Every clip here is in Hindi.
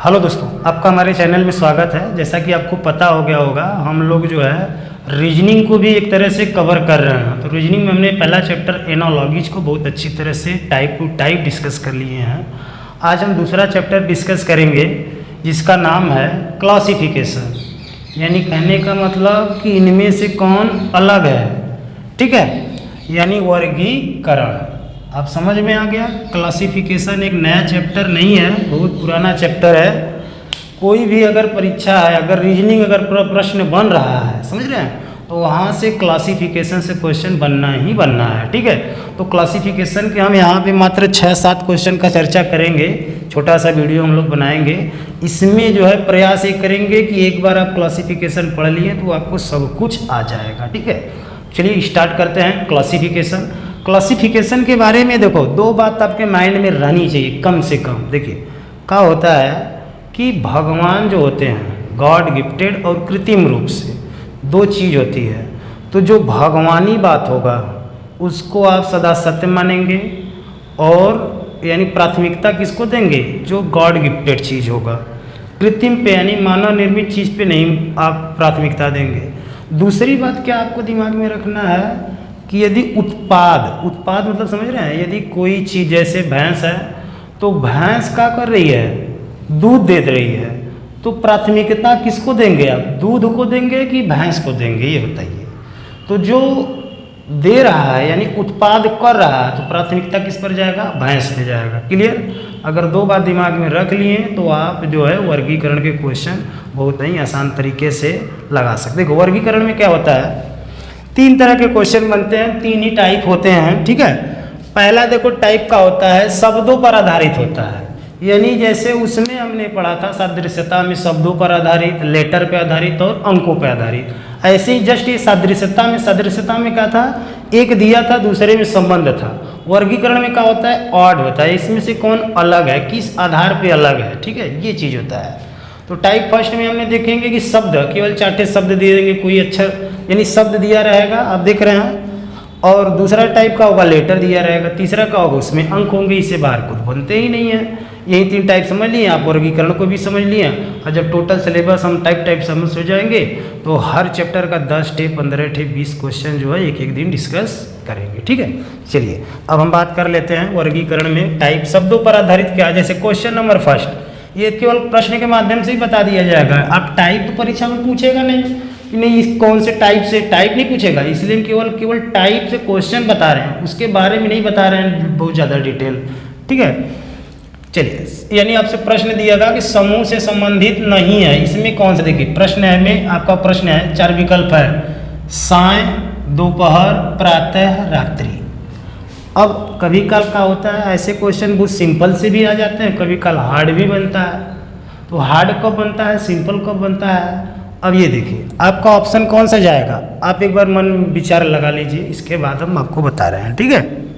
हेलो दोस्तों, आपका हमारे चैनल में स्वागत है। जैसा कि आपको पता हो गया होगा, हम लोग जो है रीजनिंग को भी एक तरह से कवर कर रहे हैं। तो रीजनिंग में हमने पहला चैप्टर एनालॉजीज को बहुत अच्छी तरह से टाइप टू टाइप डिस्कस कर लिए हैं। आज हम दूसरा चैप्टर डिस्कस करेंगे जिसका नाम है क्लासिफिकेशन, यानी कहने का मतलब कि इनमें से कौन अलग है, ठीक है, यानी वर्गीकरण। आप समझ में आ गया। क्लासिफिकेशन एक नया चैप्टर नहीं है, बहुत पुराना चैप्टर है। कोई भी अगर परीक्षा है, अगर रीजनिंग अगर प्रश्न बन रहा है, समझ रहे हैं, तो वहाँ से क्लासिफिकेशन से क्वेश्चन बनना ही बनना है, ठीक है। तो क्लासिफिकेशन के हम यहाँ पे मात्र 6-7 क्वेश्चन का चर्चा करेंगे। छोटा सा वीडियो हम लोग बनाएंगे। इसमें जो है प्रयास ये करेंगे कि एक बार आप क्लासिफिकेशन पढ़ लिए तो आपको सब कुछ आ जाएगा, ठीक है। चलिए स्टार्ट करते हैं क्लासिफिकेशन। क्लासिफिकेशन के बारे में देखो, दो बात आपके माइंड में रहनी चाहिए कम से कम। देखिए क्या होता है कि भगवान जो होते हैं गॉड गिफ्टेड और कृत्रिम रूप से दो चीज़ होती है। तो जो भगवानी बात होगा उसको आप सदा सत्य मानेंगे, और यानी प्राथमिकता किसको देंगे, जो गॉड गिफ्टेड चीज़ होगा। कृत्रिम पे यानी मानव निर्मित चीज़ पे नहीं आप प्राथमिकता देंगे। दूसरी बात क्या आपको दिमाग में रखना है कि यदि उत्पाद मतलब समझ रहे हैं, यदि कोई चीज़ जैसे भैंस है तो भैंस क्या कर रही है, दूध दे रही है, तो प्राथमिकता किसको देंगे आप, दूध को देंगे कि भैंस को देंगे, ये बताइए। तो जो दे रहा है यानी उत्पाद कर रहा है तो प्राथमिकता किस पर जाएगा, भैंस पे जाएगा। क्लियर। अगर दो बात दिमाग में रख लिए तो आप जो है वर्गीकरण के क्वेश्चन बहुत ही आसान तरीके से लगा सकते। देखो वर्गीकरण में क्या होता है, 3 तरह के क्वेश्चन बनते हैं, 3 ही टाइप होते हैं, ठीक है। पहला देखो टाइप का होता है शब्दों पर आधारित होता है, यानी जैसे उसमें हमने पढ़ा था सादृश्यता में शब्दों पर आधारित, लेटर पे आधारित और अंकों पे आधारित। ऐसे ही जस्ट ये सादृश्यता में क्या था, एक दिया था दूसरे में संबंध था। वर्गीकरण में क्या होता है, ऑड होता है, इसमें से कौन अलग है, किस आधार पे अलग है, ठीक है, ये चीज़ होता है। तो टाइप फर्स्ट में हमने देखेंगे कि शब्द केवल 4 शब्द दे देंगे, कोई अक्षर यानी शब्द दिया रहेगा, आप देख रहे हैं। और दूसरा टाइप का होगा लेटर दिया रहेगा, तीसरा का होगा उसमें अंक होंगे, इससे बाहर कुछ बनते ही नहीं है। यही 3 टाइप समझ लिए आप, वर्गीकरण को भी समझ लिए। और जब टोटल सिलेबस हम टाइप समझ हो जाएंगे तो हर चैप्टर का 10 टे 15 टे 20 क्वेश्चन जो है एक दिन डिस्कस करेंगे, ठीक है। चलिए अब हम बात कर लेते हैं वर्गीकरण में टाइप शब्दों पर आधारित क्या। जैसे क्वेश्चन नंबर फर्स्ट, ये केवल प्रश्न के माध्यम से ही बता दिया जाएगा। आप टाइप तो परीक्षा में पूछेगा नहीं कि नहीं इस कौन से टाइप से, टाइप नहीं पूछेगा, इसलिए केवल टाइप से क्वेश्चन बता रहे हैं, उसके बारे में नहीं बता रहे हैं बहुत ज़्यादा डिटेल, ठीक है। चलिए यानी आपसे प्रश्न दिया गया कि समूह से संबंधित नहीं है, इसमें कौन सा, देखिए प्रश्न है में आपका प्रश्न है 4 विकल्प है, साय, दोपहर, प्रातः, रात्रि। अब कभी काल का होता है ऐसे क्वेश्चन बहुत सिंपल से भी आ जाते हैं, कभी काल हार्ड भी बनता है। तो हार्ड कब बनता है, सिंपल कब बनता है। अब ये देखिए आपका ऑप्शन कौन सा जाएगा, आप एक बार मन विचार लगा लीजिए, इसके बाद हम आपको बता रहे हैं, ठीक है।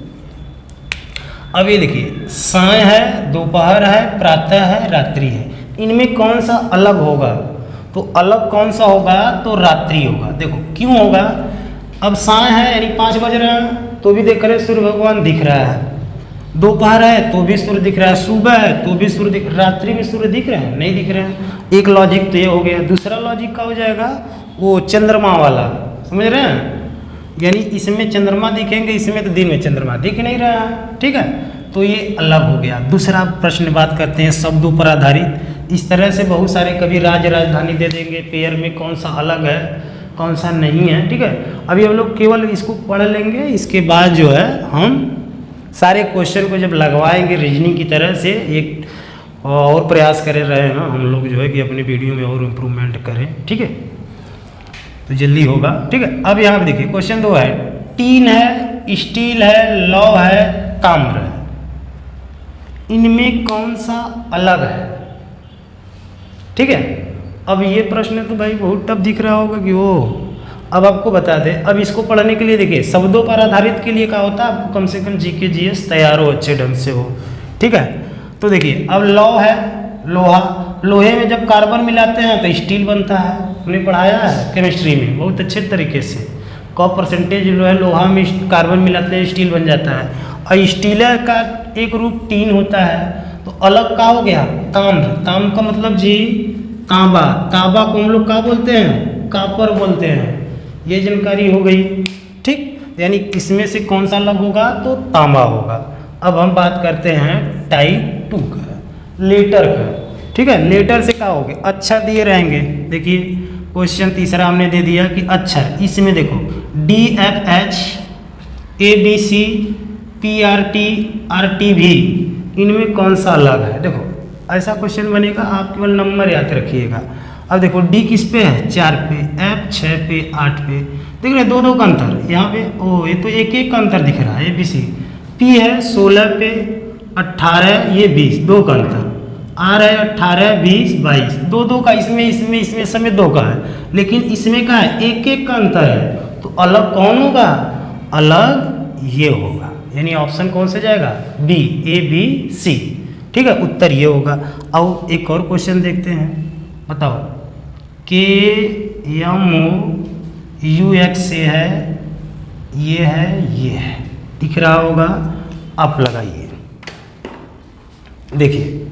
अब ये देखिए साय है, दोपहर है, प्रातः है, रात्रि है, इनमें कौन सा अलग होगा, तो अलग कौन सा होगा, तो रात्रि होगा। देखो क्यों होगा, अब साय है यानी 5 बज रहे हैं तो भी देख रहे सूर्य भगवान दिख रहा है, दोपहर है तो भी सूर्य दिख रहा है, सुबह है तो भी सूर्य दिख, रात्रि में सूर्य दिख रहे हैं, नहीं दिख रहे हैं। एक लॉजिक तो ये हो गया। दूसरा लॉजिक क्या हो जाएगा, वो चंद्रमा वाला, समझ रहे हैं, यानी इसमें चंद्रमा दिखेंगे, इसमें तो दिन में चंद्रमा दिख नहीं रहा है, ठीक है। तो ये अलग हो गया। दूसरा प्रश्न बात करते हैं शब्दों पर आधारित। इस तरह से बहुत सारे, कभी राज्य राजधानी दे देंगे, पेयर में कौन सा अलग है कौन सा नहीं है, ठीक है। अभी हम लोग केवल इसको पढ़ लेंगे, इसके बाद जो है हम सारे क्वेश्चन को जब लगवाएंगे रीजनिंग की तरह से, एक और प्रयास कर रहे हैं हम लोग जो है कि अपनी वीडियो में और इम्प्रूवमेंट करें, ठीक है, तो जल्दी होगा, ठीक है। अब यहाँ पे देखिए क्वेश्चन 2 है, टीन है, स्टील है, लौ है, ताम्र है, इनमें कौन सा अलग है, ठीक है। अब ये प्रश्न तो भाई बहुत टफ दिख रहा होगा कि वो, अब आपको बता दें। अब इसको पढ़ने के लिए देखिए शब्दों पर आधारित के लिए क्या होता है, आपको कम से कम जीके जीएस तैयार हो, अच्छे ढंग से हो, ठीक है। तो देखिए अब लौ है, लोहा, लोहे में जब कार्बन मिलाते हैं तो स्टील बनता है, हमने पढ़ाया है केमिस्ट्री में बहुत अच्छे तरीके से। कॉप परसेंटेज जो है लोहा में कार्बन मिलाते हैं स्टील बन जाता है। और स्टील का एक रूप टीन होता है, तो अलग का हो गया ताम्र। ताम्र का मतलब जी तांबा। तांबा को हम लोग क्या बोलते हैं? कापर बोलते हैं। ये जानकारी हो गई, ठीक। यानी इसमें से कौन सा अलग होगा? तो तांबा होगा। अब हम बात करते हैं टाइप 2 का, लेटर का, ठीक है। लेटर से क्या हो गया? अक्षर दिए रहेंगे। देखिए क्वेश्चन तीसरा हमने दे दिया कि अक्षर, इसमें देखो DFH ABC PRT RTV, इनमें कौन सा अलग है? देखो ऐसा क्वेश्चन बनेगा, आप केवल नंबर याद रखिएगा। अब देखो D किस पे है? 4 पे, F 6 पे, 8 पे। देख रहे 2 का अंतर यहाँ पे। ओ ये तो एक का अंतर दिख रहा है। ABC P है 16 पे, 18 ये 20, 2 का अंतर। R है 18 20 22, 2 का इसमें समेत 2 का है, लेकिन इसमें क्या है? एक का अंतर है। तो अलग कौन होगा? अलग ये होगा। यानी ऑप्शन कौन से जाएगा? B ABC, ठीक है। उत्तर ये होगा। अब एक और क्वेश्चन देखते हैं, बताओ। KMOUX से है, ये है, दिख रहा होगा, आप लगाइए। देखिए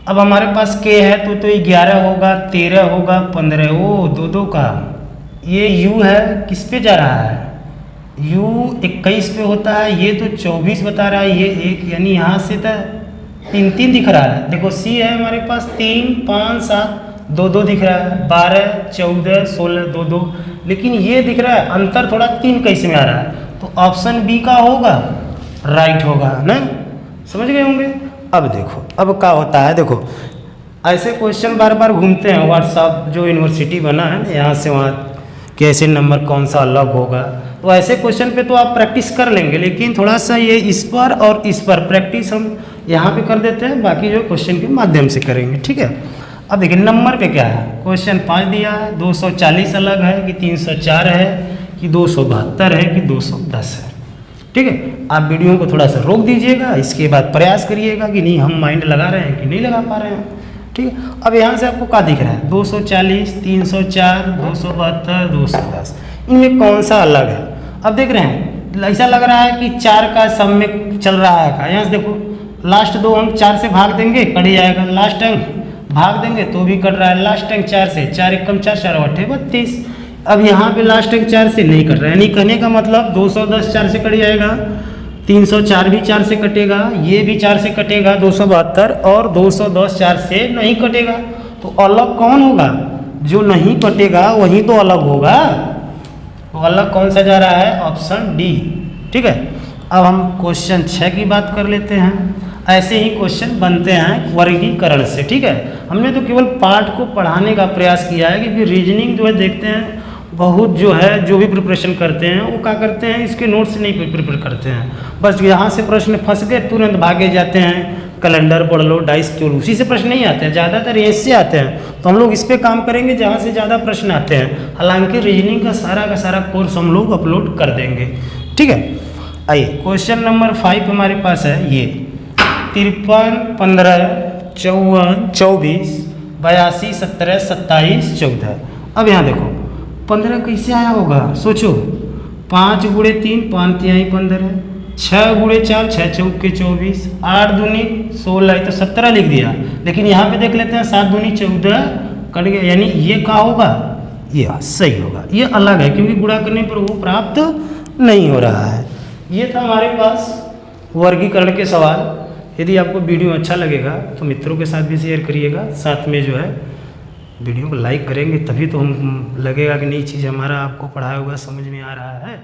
अब हमारे पास K है तो 11 होगा, 13 होगा, 15, ओ 2 का। ये U है, किस पे जा रहा है? U 21 पे होता है, ये तो 24 बता रहा है, ये 1, यानी यहाँ से तो 3 दिख रहा है। देखो C है हमारे पास 3 5 7, 2 दिख रहा है, 12 14 16 2, लेकिन ये दिख रहा है अंतर थोड़ा 3 का इसमें आ रहा है। तो ऑप्शन B का होगा, राइट होगा ना। समझ गए होंगे। अब देखो अब क्या होता है, देखो ऐसे क्वेश्चन बार बार घूमते हैं। व्हाट्सअप जो यूनिवर्सिटी बना है ना, यहाँ से वहाँ कैसे नंबर कौन सा अलग होगा, तो ऐसे क्वेश्चन पे तो आप प्रैक्टिस कर लेंगे, लेकिन थोड़ा सा ये इस पर और इस पर प्रैक्टिस हम यहाँ पे कर देते हैं, बाकी जो क्वेश्चन के माध्यम से करेंगे, ठीक है। अब देखिए नंबर पे क्या है, क्वेश्चन 5 दिया है, 240 अलग है कि 304 है कि 272 है कि 210 है, ठीक है। आप वीडियो को थोड़ा सा रोक दीजिएगा, इसके बाद प्रयास करिएगा कि नहीं हम माइंड लगा रहे हैं कि नहीं लगा पा रहे हैं, ठीक है। अब यहाँ से आपको क्या दिख रहा है? 240 304 272 210, इनमें कौन सा अलग है? अब देख रहे हैं ऐसा लग रहा है कि 4 का सब में चल रहा है। यहाँ से देखो लास्ट 2 अंक 4 से भाग देंगे कट जाएगा, लास्ट अंक भाग देंगे तो भी कट रहा है, लास्ट अंक 4 से, 4 एकम 4 4 8 32। अब यहाँ पे लास्ट अंक 4 से नहीं कट रहा है, यानी कहने का मतलब 210 4 से कट जाएगा, 304 भी 4 से कटेगा, ये भी 4 से कटेगा 272, और 210 4 से नहीं कटेगा। तो अलग कौन होगा? जो नहीं कटेगा वही तो अलग होगा। तो अलग कौन सा जा रहा है? ऑप्शन डी, ठीक है। अब हम क्वेश्चन 6 की बात कर लेते हैं। ऐसे ही क्वेश्चन बनते हैं वर्गीकरण से, ठीक है। हमने तो केवल पार्ट को पढ़ाने का प्रयास किया है कि फिर रीजनिंग जो है देखते हैं बहुत जो है जो भी प्रिपरेशन करते हैं वो क्या करते हैं, इसके नोट्स नहीं प्रिपेयर करते हैं, बस यहाँ से प्रश्न फंस गए तुरंत भागे जाते हैं, कैलेंडर पढ़ लो, डाइस क्यों, उसी से प्रश्न नहीं आते हैं, ज़्यादातर इससे आते हैं। तो हम लोग इस पर काम करेंगे जहाँ से ज़्यादा प्रश्न आते हैं। हालांकि रीजनिंग का सारा कोर्स हम लोग अपलोड कर देंगे, ठीक है। आइए क्वेश्चन नंबर 5 हमारे पास है ये 53 15 54 24 82 17 27 14। अब यहाँ देखो 15 कैसे आया होगा, सोचो। 5 गुणे 3 5 तिहाई 15, 6 गुणे 4 6 चौके 24, 8 दूनी 16, तो 17 लिख दिया। लेकिन यहाँ पे देख लेते हैं 7 दूनी 14 कट गया, यानी ये क्या होगा? ये सही होगा, ये अलग है क्योंकि गुणा करने पर वो प्राप्त नहीं हो रहा है। ये था हमारे पास वर्गीकरण के सवाल। यदि आपको वीडियो अच्छा लगेगा तो मित्रों के साथ भी शेयर करिएगा, साथ में जो है वीडियो को लाइक करेंगे तभी तो हम लगेगा कि नई चीज़ हमारा आपको पढ़ाया हुआ समझ में आ रहा है।